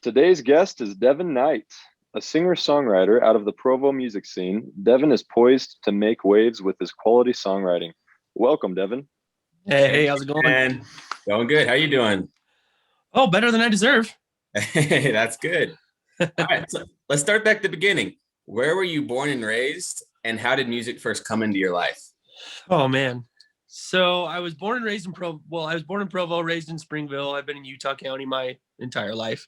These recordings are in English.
Today's guest is Devin Knight, a singer-songwriter out of the Provo music scene. Devin is poised to make waves with his quality songwriting. Welcome, Devin. Hey, how's it going? And going good. How you doing? Oh, better than I deserve. Hey, that's good. All right, so let's start back at the beginning. Where were you born and raised, and how did music first come into your life? Oh man. So I was born and raised in Provo. Well, I was born in Provo, raised in Springville. I've been in Utah County my entire life.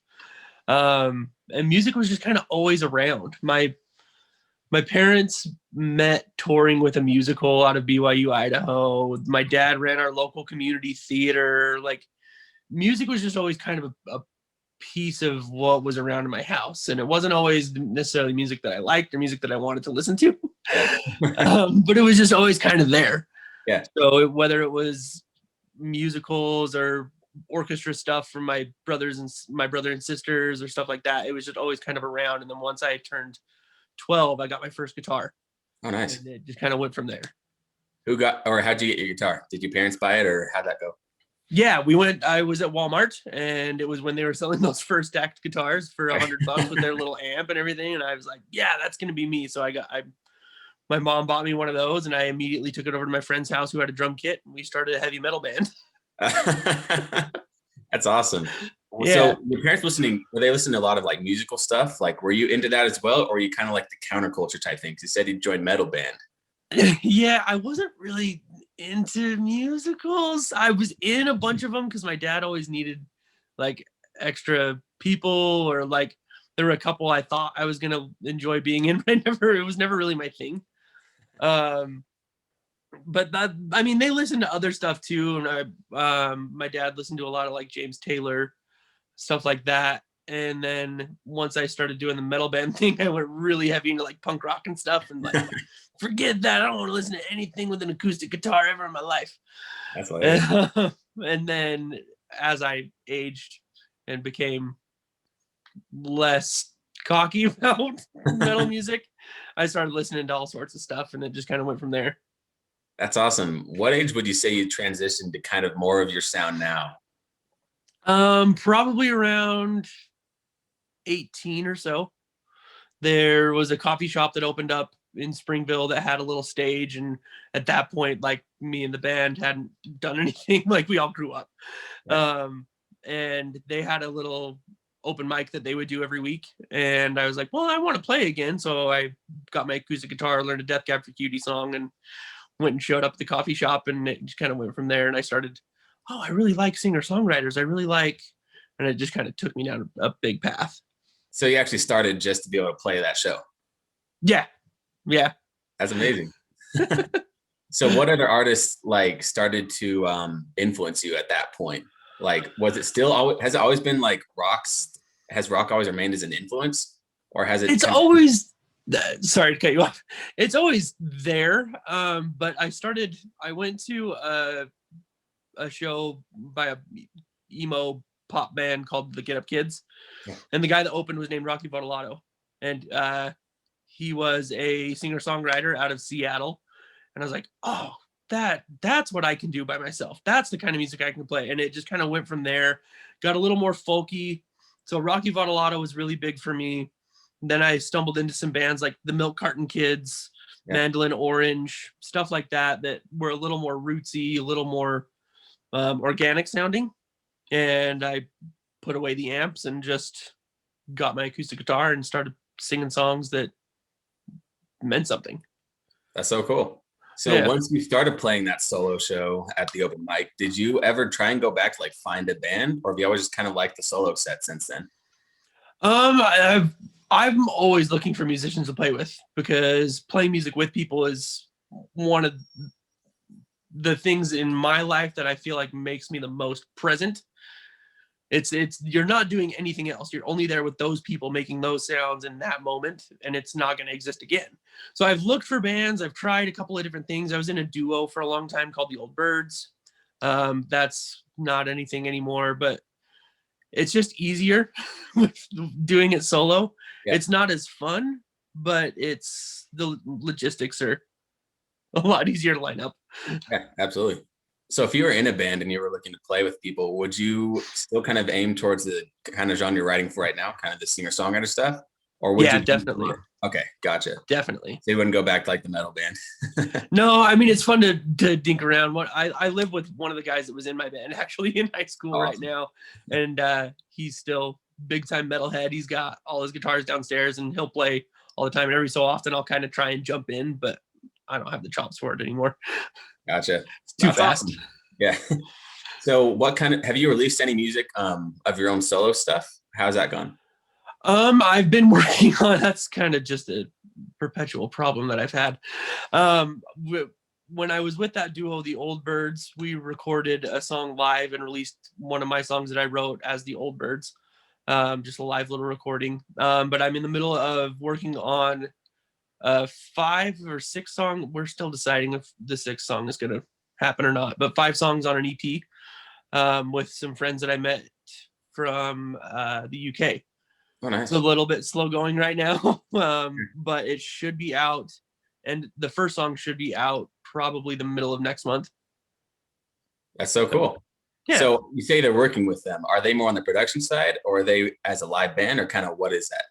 And music was just kind of always around. My parents met touring with a musical out of BYU, Idaho. My dad ran our local community theater. Like music was just always kind of a piece of what was around in my house, and it wasn't always necessarily music that I liked or music that I wanted to listen to. But it was just always kind of there. Yeah. So whether it was musicals or orchestra stuff from my brother and sisters or stuff like that, it was just always kind of around. And then once I turned 12, I got my first guitar. Oh, nice. And it just kind of went from there. How'd you get your guitar? Did your parents buy it, or how'd that go? Yeah, I was at Walmart, and it was when they were selling those first stacked guitars for $100 with their little amp and everything. And I was like, yeah, that's going to be me. So my mom bought me one of those, and I immediately took it over to my friend's house who had a drum kit, and we started a heavy metal band. That's awesome. Yeah. So your parents were they listening to a lot of like musical stuff? Like, were you into that as well, or were you kind of like the counterculture type thing? Because you said you joined metal band. Yeah, I wasn't really into musicals. I was in a bunch of them because my dad always needed like extra people, or like there were a couple I thought I was gonna enjoy being in, but it was never really my thing. But they listened to other stuff too, and my dad listened to a lot of like James Taylor, stuff like that. And then once I started doing the metal band thing, I went really heavy into like punk rock and stuff, and like forget that, I don't want to listen to anything with an acoustic guitar ever in my life. That's hilarious. And then as I aged and became less cocky about metal music, I started listening to all sorts of stuff, and it just kind of went from there. That's awesome. What age would you say you transitioned to kind of more of your sound now? Probably around 18 or so. There was a coffee shop that opened up in Springville that had a little stage, and at that point, like, me and the band hadn't done anything. Like, we all grew up. Right. And they had a little open mic that they would do every week, and I was like, well, I want to play again. So I got my acoustic guitar, learned a Death Cab for Cutie song, and went and showed up at the coffee shop, and it just kind of went from there. And I started, oh, I really like singer-songwriters. And it just kind of took me down a big path. So you actually started just to be able to play that show. Yeah. That's amazing. So what other artists like started to influence you at that point? Like, has it always been like has rock always remained as an influence, or has it? It's always, sorry to cut you off. It's always there. But I went to a show by a emo pop band called the Get Up Kids. Yeah. And the guy that opened was named Rocky Votolato. And he was a singer-songwriter out of Seattle. And I was like, oh, that's what I can do by myself. That's the kind of music I can play. And it just kind of went from there, got a little more folky. So Rocky Votolato was really big for me. Then I stumbled into some bands like the Milk Carton Kids, Mandolin Orange, stuff like that were a little more rootsy, a little more organic sounding. And I put away the amps and just got my acoustic guitar and started singing songs that meant something. That's so cool. So Once you started playing that solo show at the open mic, did you ever try and go back to like find a band, or have you always just kind of liked the solo set since then? I'm always looking for musicians to play with, because playing music with people is one of the things in my life that I feel like makes me the most present. It's you're not doing anything else. You're only there with those people making those sounds in that moment, and it's not going to exist again. So I've looked for bands. I've tried a couple of different things. I was in a duo for a long time called the Old Birds. That's not anything anymore, but it's just easier with doing it solo. Yeah. It's not as fun, but the logistics are a lot easier to line up. Yeah, absolutely. So if you were in a band and you were looking to play with people, would you still kind of aim towards the kind of genre you're writing for right now, kind of the singer-songwriter stuff? Or would Yeah, you definitely. Okay, gotcha. Definitely. So you wouldn't go back to like the metal band. No, I mean, it's fun to dink around. I live with one of the guys that was in my band actually in high school right now. And he's still big time metalhead. He's got all his guitars downstairs and he'll play all the time. And every so often I'll kind of try and jump in, but I don't have the chops for it anymore. Gotcha. It's too That's fast. Awesome. Yeah. So what kind of, have you released any music of your own solo stuff? How's that gone? I've been working on, that's kind of just a perpetual problem that I've had. When I was with that duo, the Old Birds, we recorded a song live and released one of my songs that I wrote as the Old Birds, just a live little recording. But I'm in the middle of working on a 5 or 6 song. We're still deciding if the 6th song is going to happen or not, but 5 songs on an EP with some friends that I met from the UK. Oh, nice. It's a little bit slow going right now, but it should be out, and the first song should be out probably the middle of next month. That's so cool. Yeah. So you say they're working with them. Are they more on the production side, or are they as a live band, or kind of what is that?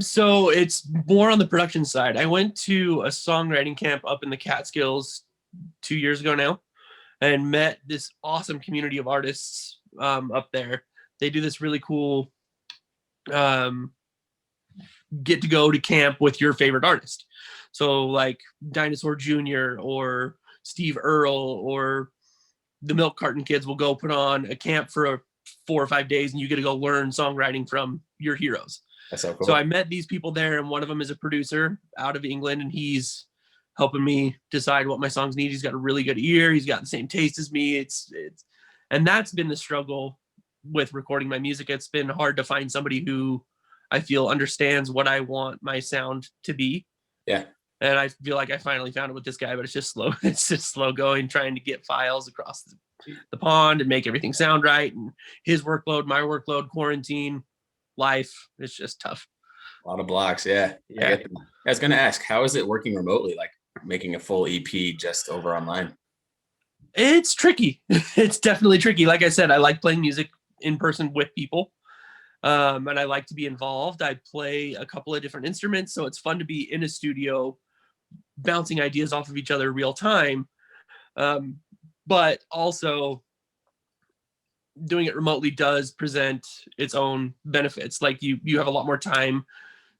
So it's more on the production side. I went to a songwriting camp up in the Catskills 2 years ago now and met this awesome community of artists up there. They do this really cool get to go to camp with your favorite artist. So like Dinosaur Jr. or Steve Earle or the Milk Carton Kids will go put on a camp for 4 or 5 days and you get to go learn songwriting from your heroes. That's so cool. So I met these people there, and one of them is a producer out of England, and he's helping me decide what my songs need. He's got a really good ear. He's got the same taste as me. And that's been the struggle with recording my music. It's been hard to find somebody who I feel understands what I want my sound to be. Yeah. And I feel like I finally found it with this guy, but it's just slow. It's just slow going, trying to get files across the pond and make everything sound right. And his workload, my workload, quarantine, life, it's just tough. A lot of blocks. Yeah. I was going to ask, how is it working remotely? Like making a full EP just over online? It's tricky. It's definitely tricky. Like I said, I like playing music in person with people. And I like to be involved. I play a couple of different instruments, so it's fun to be in a studio bouncing ideas off of each other real time. But also doing it remotely does present its own benefits. Like you have a lot more time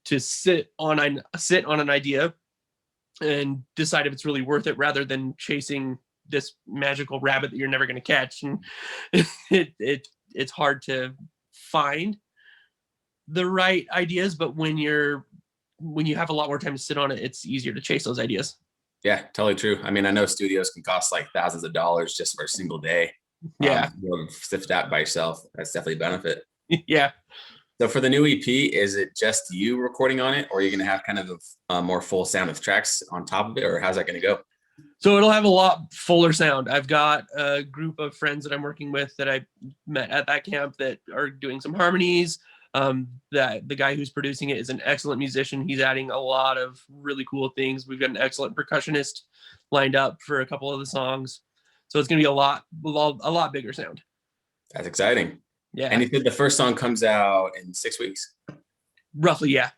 to sit on an idea and decide if it's really worth it, rather than chasing this magical rabbit that you're never going to catch. And it's hard to find the right ideas, but when you have a lot more time to sit on it, it's easier to chase those ideas. Yeah, totally true. I mean, I know studios can cost like thousands of dollars just for a single day. Yeah. You sift that by yourself. That's definitely a benefit. Yeah. So for the new EP, is it just you recording on it, or are you going to have kind of a more full sound with tracks on top of it, or how's that going to go? So it'll have a lot fuller sound. I've got a group of friends that I'm working with that I met at that camp that are doing some harmonies. That the guy who's producing it is an excellent musician. He's adding a lot of really cool things. We've got an excellent percussionist lined up for a couple of the songs. So it's going to be a lot bigger sound. That's exciting. Yeah. And you said the first song comes out in 6 weeks? Roughly, yeah.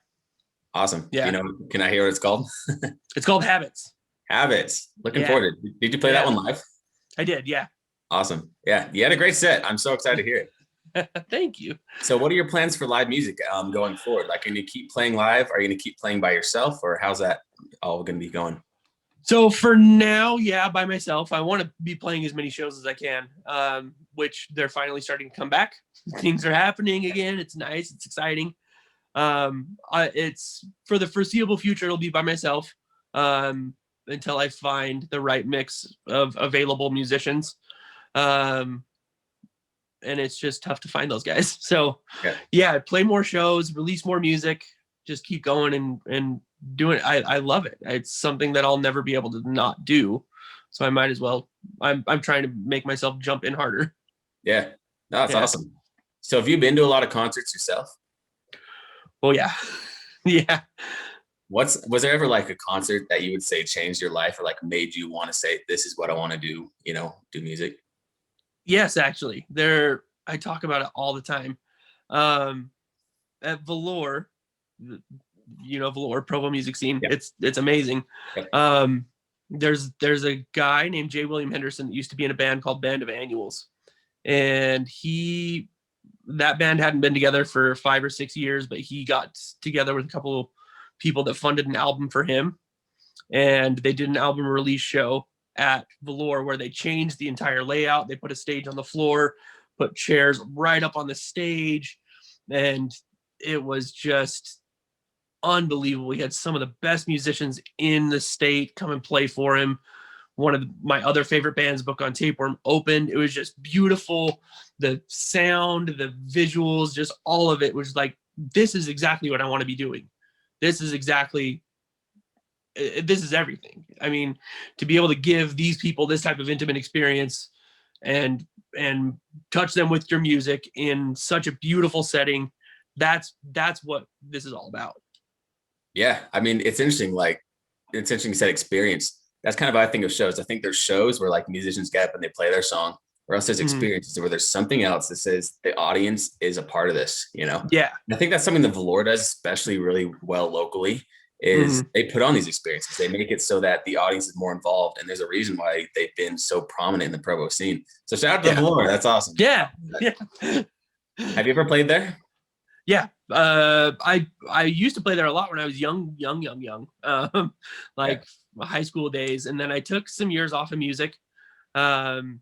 Awesome. Yeah. Can I hear what it's called? It's called Habits. Habits. Looking forward to it. Did you play that one live? I did, yeah. Awesome. Yeah, you had a great set. I'm so excited to hear it. Thank you. So what are your plans for live music going forward? Like, are you going to keep playing live? Are you going to keep playing by yourself, or how's that all going to be going? So for now, yeah, by myself. I want to be playing as many shows as I can, which they're finally starting to come back. Things are happening again. It's nice. It's exciting. It's for the foreseeable future, it'll be by myself until I find the right mix of available musicians. And it's just tough to find those guys. So yeah, play more shows, release more music, just keep going and doing it. I love it. It's something that I'll never be able to not do. So I might as well. I'm trying to make myself jump in harder. Yeah, that's awesome. So have you been to a lot of concerts yourself? Well, yeah. Yeah. Was there ever like a concert that you would say changed your life or like made you want to say, this is what I want to do, do music? Yes, actually. I talk about it all the time. At Velour, Velour, Provo music scene. Yep. It's amazing. Yep. There's a guy named J. William Henderson that used to be in a band called Band of Annuals. And that band hadn't been together for 5 or 6 years, but he got together with a couple of people that funded an album for him. And they did an album release show at Velour where they changed the entire layout. They put a stage on the floor, put chairs right up on the stage, and it was just unbelievable. We had some of the best musicians in the state come and play for him. One of my other favorite bands, Book on Tapeworm, opened. It was just beautiful. The sound, the visuals, just all of it was like, this is exactly what I want to be doing. This is everything. I mean, to be able to give these people this type of intimate experience and touch them with your music in such a beautiful setting, that's what this is all about. Yeah, I mean, it's interesting. Like, it's interesting you said experience. That's kind of how I think of shows. I think there's shows where like musicians get up and they play their song, or else there's experiences where there's something else that says the audience is a part of this, Yeah. And I think that's something that Velour does especially really well locally, is they put on these experiences. They make it so that the audience is more involved, and there's a reason why they've been so prominent in the Provo scene. So shout out to Velour. That's awesome. Yeah. Have you ever played there? Yeah. I used to play there a lot when I was young. High school days. And then I took some years off of music. And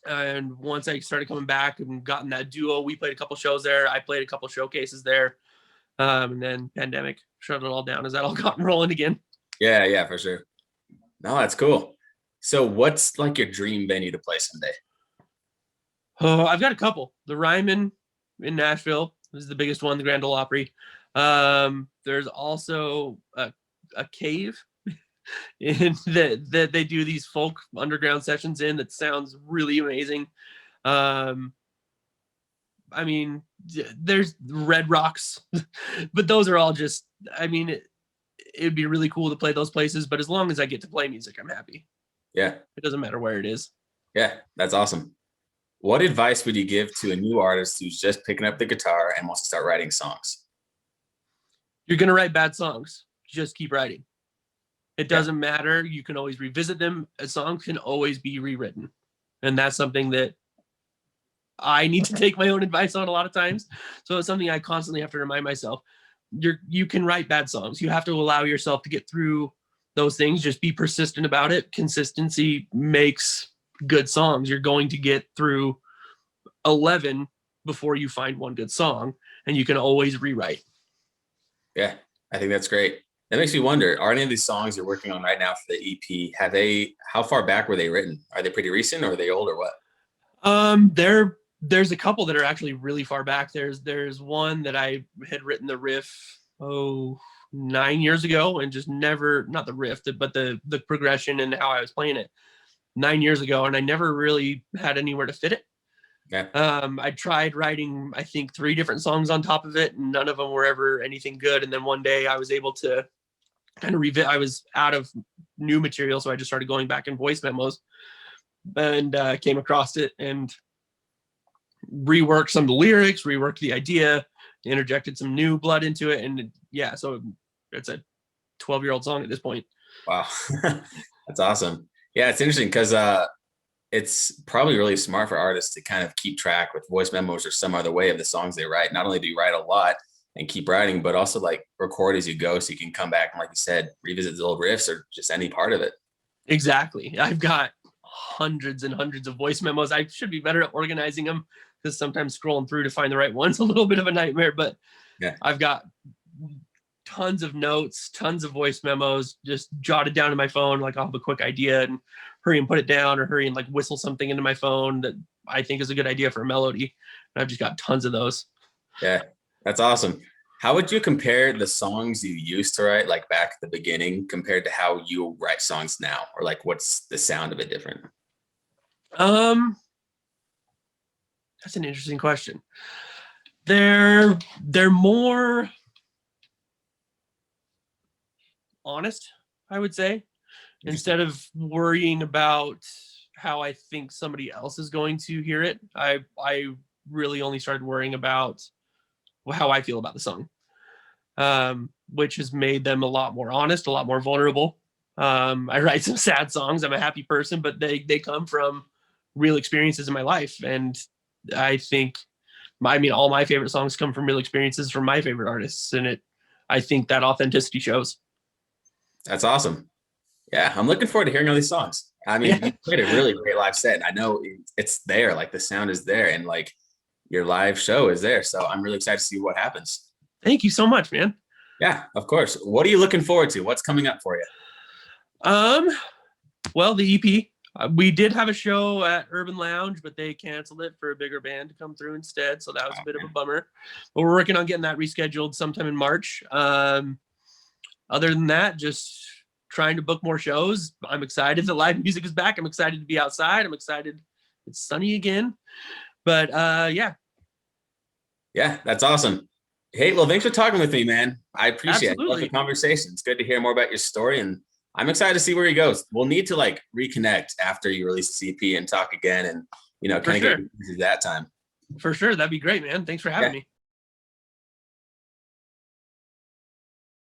once I started coming back and gotten that duo, we played a couple shows there. I played a couple showcases there. And then pandemic shut it all down as that all got rolling again. Yeah, for sure. No, that's cool. So what's like your dream venue to play someday? Oh, I've got a couple. The Ryman in Nashville is the biggest one, the Grand Ole Opry. There's also a cave that they do these folk underground sessions in that sounds really amazing. I mean, there's Red Rocks, but those are all just, I mean, it'd be really cool to play those places, but as long as I get to play music, I'm happy. Yeah. It doesn't matter where it is. Yeah, that's awesome. What advice would you give to a new artist who's just picking up the guitar and wants to start writing songs? You're going to write bad songs. Just keep writing. It doesn't matter. You can always revisit them. A song can always be rewritten. And that's something that I need to take my own advice on a lot of times. So it's something I constantly have to remind myself. You can write bad songs. You have to allow yourself to get through those things. Just be persistent about it. Consistency makes good songs. You're going to get through 11 before you find one good song, and you can always rewrite. Yeah, I think that's great. That makes me wonder, are any of these songs you're working on right now for the EP, how far back were they written? Are they pretty recent, or are they old, or what? There's a couple that are actually really far back. There's one that I had written the riff 9 years ago, and just never, not the riff, but the progression and how I was playing it 9 years ago, and I never really had anywhere to fit it. Yeah. I tried writing, I think, 3 different songs on top of it, and none of them were ever anything good. And then one day I was able to kind of I was out of new material, so I just started going back in voice memos and came across it and reworked some of the lyrics, reworked the idea, interjected some new blood into it, and yeah, so it's a 12-year-old song at this point. Wow. That's awesome. Yeah, it's interesting because it's probably really smart for artists to kind of keep track with voice memos or some other way of the songs they write. Not only do you write a lot and keep writing, but also like record as you go, so you can come back and, like you said, revisit the old riffs or just any part of it. Exactly. I've got hundreds and hundreds of voice memos. I should be better at organizing them, because sometimes scrolling through to find the right one's a little bit of a nightmare, but yeah, I've got tons of notes, tons of voice memos just jotted down in my phone. Like, I'll have a quick idea and hurry and put it down, or hurry and like whistle something into my phone that I think is a good idea for a melody. And I've just got tons of those. Yeah, that's awesome. How would you compare the songs you used to write, like back at the beginning, compared to how you write songs now? Or like, what's the sound of it different? That's an interesting question. They're more, honest, I would say, instead of worrying about how I think somebody else is going to hear it. I really only started worrying about how I feel about the song, which has made them a lot more honest, a lot more vulnerable. I write some sad songs. I'm a happy person, but they come from real experiences in my life. And I think, all my favorite songs come from real experiences from my favorite artists. And I think that authenticity shows. That's awesome. Yeah, I'm looking forward to hearing all these songs. I mean, you played a really great live set. I know it's there, like the sound is there, and like your live show is there. So I'm really excited to see what happens. Thank you so much, man. Yeah, of course. What are you looking forward to? What's coming up for you? Well, the EP. We did have a show at Urban Lounge, but they canceled it for a bigger band to come through instead. So that was a bit of a bummer. But we're working on getting that rescheduled sometime in March. Other than that, just trying to book more shows. I'm excited that live music is back. I'm excited to be outside. I'm excited it's sunny again. But yeah, that's awesome. Hey, well, thanks for talking with me, man. I appreciate it. I love the Absolutely. conversation. It's good to hear more about your story, and I'm excited to see where he goes. We'll need to like reconnect after you release the CP and talk again, and kind of sure. get busy that time. For sure. That'd be great, man. Thanks for having me.